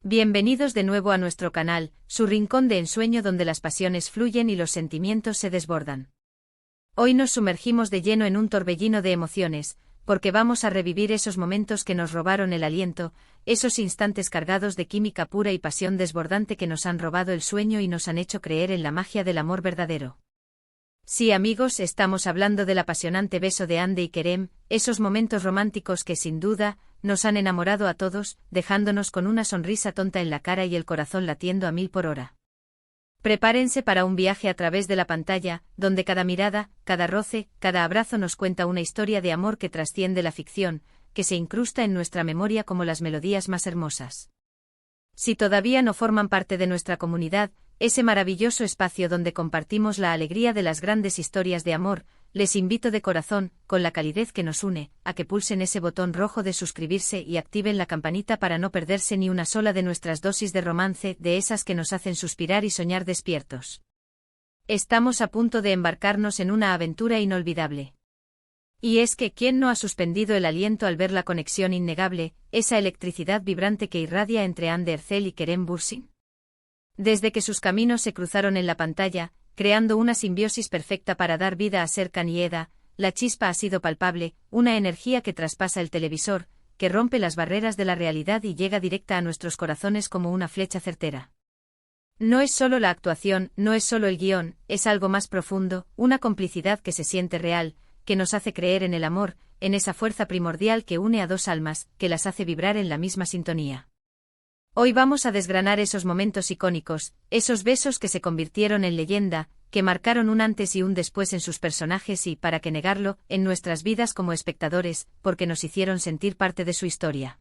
Bienvenidos de nuevo a nuestro canal, su rincón de ensueño donde las pasiones fluyen y los sentimientos se desbordan. Hoy nos sumergimos de lleno en un torbellino de emociones, porque vamos a revivir esos momentos que nos robaron el aliento, esos instantes cargados de química pura y pasión desbordante que nos han robado el sueño y nos han hecho creer en la magia del amor verdadero. Sí, amigos, estamos hablando del apasionante beso de Hande y Kerem, esos momentos románticos que sin duda nos han enamorado a todos, dejándonos con una sonrisa tonta en la cara y el corazón latiendo a 1000 por hora. Prepárense para un viaje a través de la pantalla, donde cada mirada, cada roce, cada abrazo nos cuenta una historia de amor que trasciende la ficción, que se incrusta en nuestra memoria como las melodías más hermosas. Si todavía no forman parte de nuestra comunidad, ese maravilloso espacio donde compartimos la alegría de las grandes historias de amor, les invito de corazón, con la calidez que nos une, a que pulsen ese botón rojo de suscribirse y activen la campanita para no perderse ni una sola de nuestras dosis de romance, de esas que nos hacen suspirar y soñar despiertos. Estamos a punto de embarcarnos en una aventura inolvidable. Y es que, ¿quién no ha suspendido el aliento al ver la conexión innegable, esa electricidad vibrante que irradia entre Hande Erçel y Kerem Bürsin? Desde que sus caminos se cruzaron en la pantalla, creando una simbiosis perfecta para dar vida a Serkan y Eda, la chispa ha sido palpable, una energía que traspasa el televisor, que rompe las barreras de la realidad y llega directa a nuestros corazones como una flecha certera. No es solo la actuación, no es solo el guión, es algo más profundo, una complicidad que se siente real, que nos hace creer en el amor, en esa fuerza primordial que une a dos almas, que las hace vibrar en la misma sintonía. Hoy vamos a desgranar esos momentos icónicos, esos besos que se convirtieron en leyenda, que marcaron un antes y un después en sus personajes y, para qué negarlo, en nuestras vidas como espectadores, porque nos hicieron sentir parte de su historia.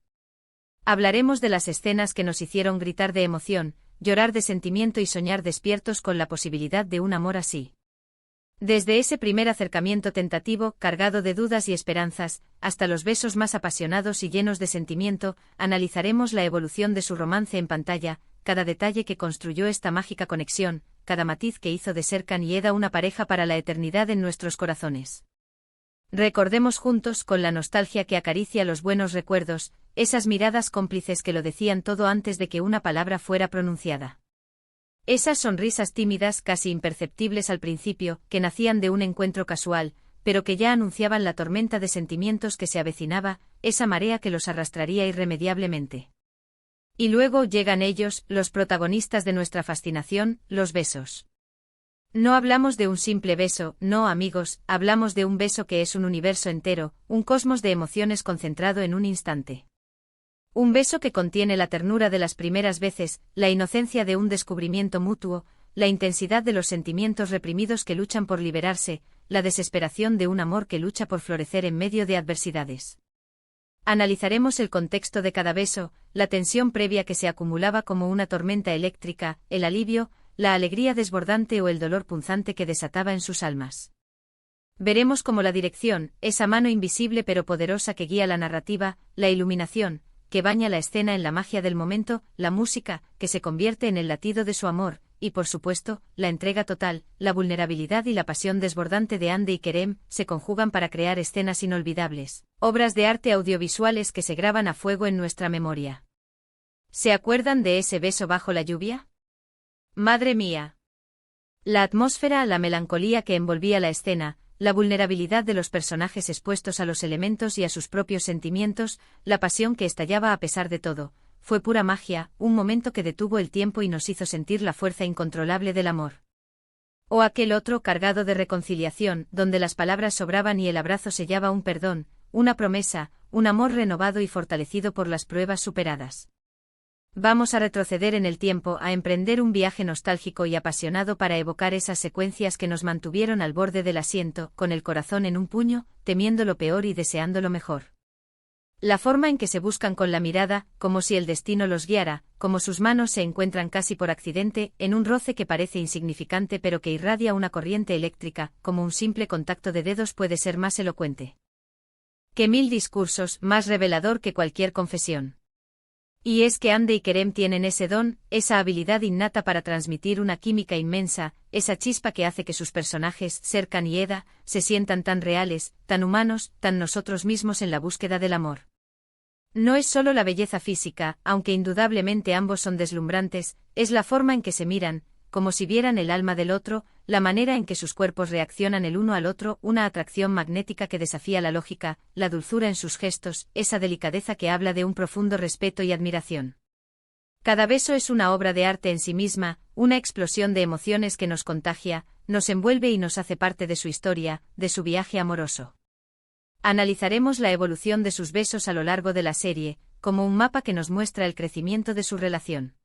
Hablaremos de las escenas que nos hicieron gritar de emoción, llorar de sentimiento y soñar despiertos con la posibilidad de un amor así. Desde ese primer acercamiento tentativo, cargado de dudas y esperanzas, hasta los besos más apasionados y llenos de sentimiento, analizaremos la evolución de su romance en pantalla, cada detalle que construyó esta mágica conexión, cada matiz que hizo de Serkan y Eda una pareja para la eternidad en nuestros corazones. Recordemos juntos, con la nostalgia que acaricia los buenos recuerdos, esas miradas cómplices que lo decían todo antes de que una palabra fuera pronunciada. Esas sonrisas tímidas, casi imperceptibles al principio, que nacían de un encuentro casual, pero que ya anunciaban la tormenta de sentimientos que se avecinaba, esa marea que los arrastraría irremediablemente. Y luego llegan ellos, los protagonistas de nuestra fascinación, los besos. No hablamos de un simple beso, no, amigos, hablamos de un beso que es un universo entero, un cosmos de emociones concentrado en un instante. Un beso que contiene la ternura de las primeras veces, la inocencia de un descubrimiento mutuo, la intensidad de los sentimientos reprimidos que luchan por liberarse, la desesperación de un amor que lucha por florecer en medio de adversidades. Analizaremos el contexto de cada beso, la tensión previa que se acumulaba como una tormenta eléctrica, el alivio, la alegría desbordante o el dolor punzante que desataba en sus almas. Veremos cómo la dirección, esa mano invisible pero poderosa que guía la narrativa, la iluminación, que baña la escena en la magia del momento, la música, que se convierte en el latido de su amor, y por supuesto, la entrega total, la vulnerabilidad y la pasión desbordante de Hande y Kerem, se conjugan para crear escenas inolvidables, obras de arte audiovisuales que se graban a fuego en nuestra memoria. ¿Se acuerdan de ese beso bajo la lluvia? ¡Madre mía! La atmósfera, la melancolía que envolvía la escena, la vulnerabilidad de los personajes expuestos a los elementos y a sus propios sentimientos, la pasión que estallaba a pesar de todo, fue pura magia, un momento que detuvo el tiempo y nos hizo sentir la fuerza incontrolable del amor. O aquel otro cargado de reconciliación, donde las palabras sobraban y el abrazo sellaba un perdón, una promesa, un amor renovado y fortalecido por las pruebas superadas. Vamos a retroceder en el tiempo, a emprender un viaje nostálgico y apasionado para evocar esas secuencias que nos mantuvieron al borde del asiento, con el corazón en un puño, temiendo lo peor y deseando lo mejor. La forma en que se buscan con la mirada, como si el destino los guiara, como sus manos se encuentran casi por accidente, en un roce que parece insignificante pero que irradia una corriente eléctrica, como un simple contacto de dedos puede ser más elocuente que 1000 discursos, más revelador que cualquier confesión. Y es que Hande y Kerem tienen ese don, esa habilidad innata para transmitir una química inmensa, esa chispa que hace que sus personajes, Serkan y Eda, se sientan tan reales, tan humanos, tan nosotros mismos en la búsqueda del amor. No es solo la belleza física, aunque indudablemente ambos son deslumbrantes, es la forma en que se miran, como si vieran el alma del otro, la manera en que sus cuerpos reaccionan el uno al otro, una atracción magnética que desafía la lógica, la dulzura en sus gestos, esa delicadeza que habla de un profundo respeto y admiración. Cada beso es una obra de arte en sí misma, una explosión de emociones que nos contagia, nos envuelve y nos hace parte de su historia, de su viaje amoroso. Analizaremos la evolución de sus besos a lo largo de la serie, como un mapa que nos muestra el crecimiento de su relación.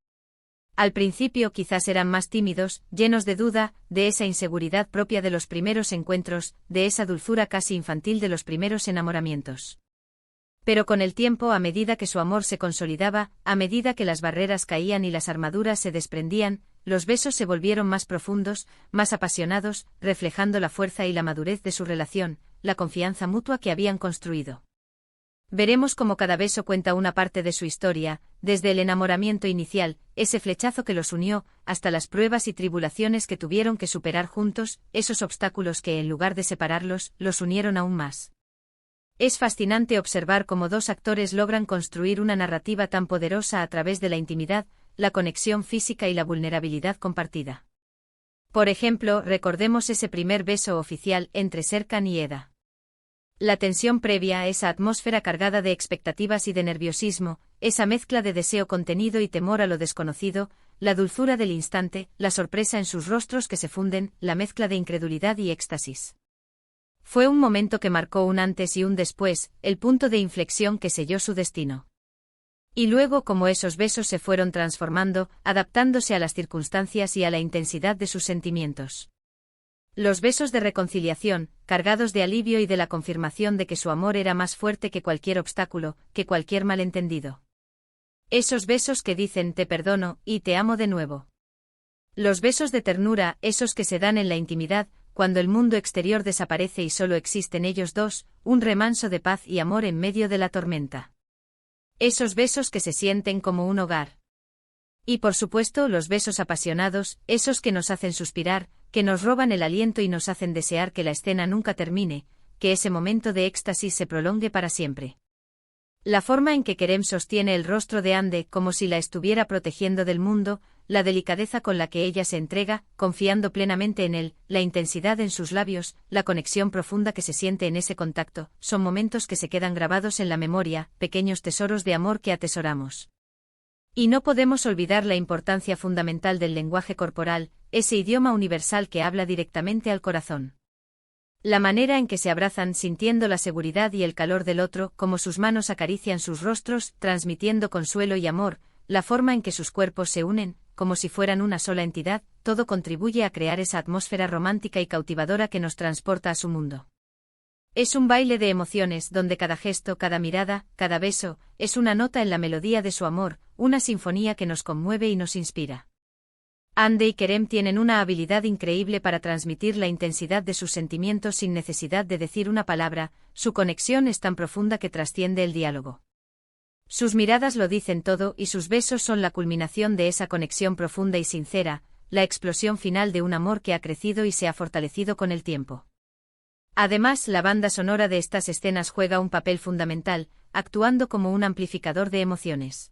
Al principio quizás eran más tímidos, llenos de duda, de esa inseguridad propia de los primeros encuentros, de esa dulzura casi infantil de los primeros enamoramientos. Pero con el tiempo, a medida que su amor se consolidaba, a medida que las barreras caían y las armaduras se desprendían, los besos se volvieron más profundos, más apasionados, reflejando la fuerza y la madurez de su relación, la confianza mutua que habían construido. Veremos cómo cada beso cuenta una parte de su historia, desde el enamoramiento inicial, ese flechazo que los unió, hasta las pruebas y tribulaciones que tuvieron que superar juntos, esos obstáculos que en lugar de separarlos, los unieron aún más. Es fascinante observar cómo dos actores logran construir una narrativa tan poderosa a través de la intimidad, la conexión física y la vulnerabilidad compartida. Por ejemplo, recordemos ese primer beso oficial entre Serkan y Eda. La tensión previa a esa atmósfera cargada de expectativas y de nerviosismo, esa mezcla de deseo contenido y temor a lo desconocido, la dulzura del instante, la sorpresa en sus rostros que se funden, la mezcla de incredulidad y éxtasis. Fue un momento que marcó un antes y un después, el punto de inflexión que selló su destino. Y luego cómo esos besos se fueron transformando, adaptándose a las circunstancias y a la intensidad de sus sentimientos. Los besos de reconciliación, cargados de alivio y de la confirmación de que su amor era más fuerte que cualquier obstáculo, que cualquier malentendido. Esos besos que dicen te perdono y te amo de nuevo. Los besos de ternura, esos que se dan en la intimidad, cuando el mundo exterior desaparece y solo existen ellos dos, un remanso de paz y amor en medio de la tormenta. Esos besos que se sienten como un hogar. Y por supuesto los besos apasionados, esos que nos hacen suspirar, que nos roban el aliento y nos hacen desear que la escena nunca termine, que ese momento de éxtasis se prolongue para siempre. La forma en que Kerem sostiene el rostro de Hande como si la estuviera protegiendo del mundo, la delicadeza con la que ella se entrega, confiando plenamente en él, la intensidad en sus labios, la conexión profunda que se siente en ese contacto, son momentos que se quedan grabados en la memoria, pequeños tesoros de amor que atesoramos. Y no podemos olvidar la importancia fundamental del lenguaje corporal, ese idioma universal que habla directamente al corazón. La manera en que se abrazan sintiendo la seguridad y el calor del otro, como sus manos acarician sus rostros, transmitiendo consuelo y amor, la forma en que sus cuerpos se unen, como si fueran una sola entidad, todo contribuye a crear esa atmósfera romántica y cautivadora que nos transporta a su mundo. Es un baile de emociones donde cada gesto, cada mirada, cada beso, es una nota en la melodía de su amor, una sinfonía que nos conmueve y nos inspira. Hande y Kerem tienen una habilidad increíble para transmitir la intensidad de sus sentimientos sin necesidad de decir una palabra, su conexión es tan profunda que trasciende el diálogo. Sus miradas lo dicen todo y sus besos son la culminación de esa conexión profunda y sincera, la explosión final de un amor que ha crecido y se ha fortalecido con el tiempo. Además, la banda sonora de estas escenas juega un papel fundamental, actuando como un amplificador de emociones.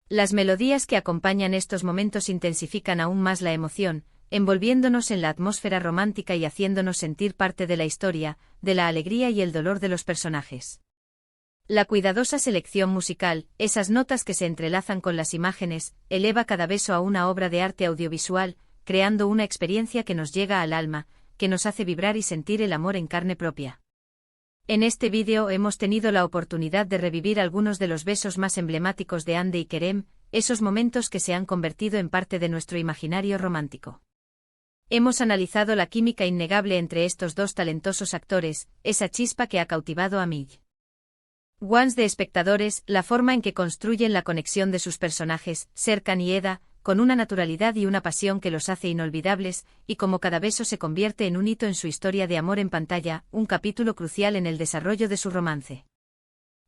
Las melodías que acompañan estos momentos intensifican aún más la emoción, envolviéndonos en la atmósfera romántica y haciéndonos sentir parte de la historia, de la alegría y el dolor de los personajes. La cuidadosa selección musical, esas notas que se entrelazan con las imágenes, eleva cada beso a una obra de arte audiovisual, creando una experiencia que nos llega al alma, que nos hace vibrar y sentir el amor en carne propia. En este vídeo hemos tenido la oportunidad de revivir algunos de los besos más emblemáticos de Hande y Kerem, esos momentos que se han convertido en parte de nuestro imaginario romántico. Hemos analizado la química innegable entre estos dos talentosos actores, esa chispa que ha cautivado a millones de espectadores, la forma en que construyen la conexión de sus personajes, Serkan y Eda, con una naturalidad y una pasión que los hace inolvidables, y cómo cada beso se convierte en un hito en su historia de amor en pantalla, un capítulo crucial en el desarrollo de su romance.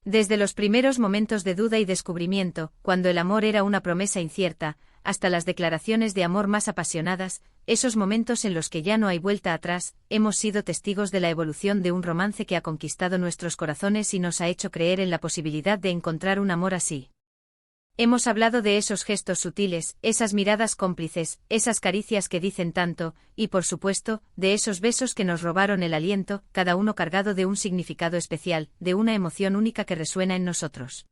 Desde los primeros momentos de duda y descubrimiento, cuando el amor era una promesa incierta, hasta las declaraciones de amor más apasionadas, esos momentos en los que ya no hay vuelta atrás, hemos sido testigos de la evolución de un romance que ha conquistado nuestros corazones y nos ha hecho creer en la posibilidad de encontrar un amor así. Hemos hablado de esos gestos sutiles, esas miradas cómplices, esas caricias que dicen tanto, y por supuesto, de esos besos que nos robaron el aliento, cada uno cargado de un significado especial, de una emoción única que resuena en nosotros.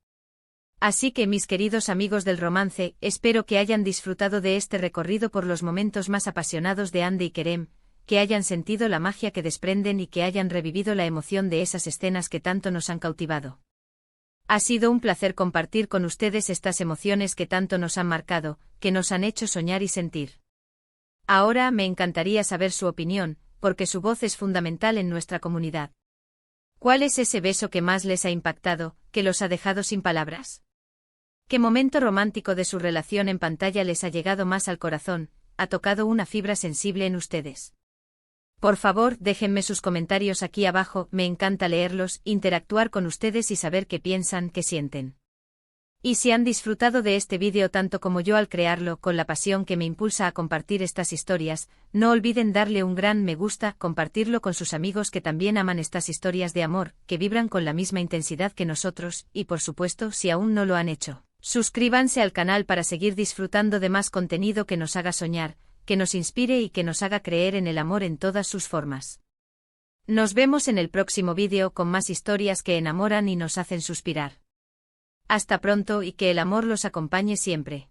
Así que mis queridos amigos del romance, espero que hayan disfrutado de este recorrido por los momentos más apasionados de Hande y Kerem, que hayan sentido la magia que desprenden y que hayan revivido la emoción de esas escenas que tanto nos han cautivado. Ha sido un placer compartir con ustedes estas emociones que tanto nos han marcado, que nos han hecho soñar y sentir. Ahora me encantaría saber su opinión, porque su voz es fundamental en nuestra comunidad. ¿Cuál es ese beso que más les ha impactado, que los ha dejado sin palabras? ¿Qué momento romántico de su relación en pantalla les ha llegado más al corazón, ha tocado una fibra sensible en ustedes? Por favor, déjenme sus comentarios aquí abajo, me encanta leerlos, interactuar con ustedes y saber qué piensan, qué sienten. Y si han disfrutado de este vídeo tanto como yo al crearlo, con la pasión que me impulsa a compartir estas historias, no olviden darle un gran me gusta, compartirlo con sus amigos que también aman estas historias de amor, que vibran con la misma intensidad que nosotros, y por supuesto, si aún no lo han hecho, suscríbanse al canal para seguir disfrutando de más contenido que nos haga soñar, que nos inspire y que nos haga creer en el amor en todas sus formas. Nos vemos en el próximo vídeo con más historias que enamoran y nos hacen suspirar. Hasta pronto y que el amor los acompañe siempre.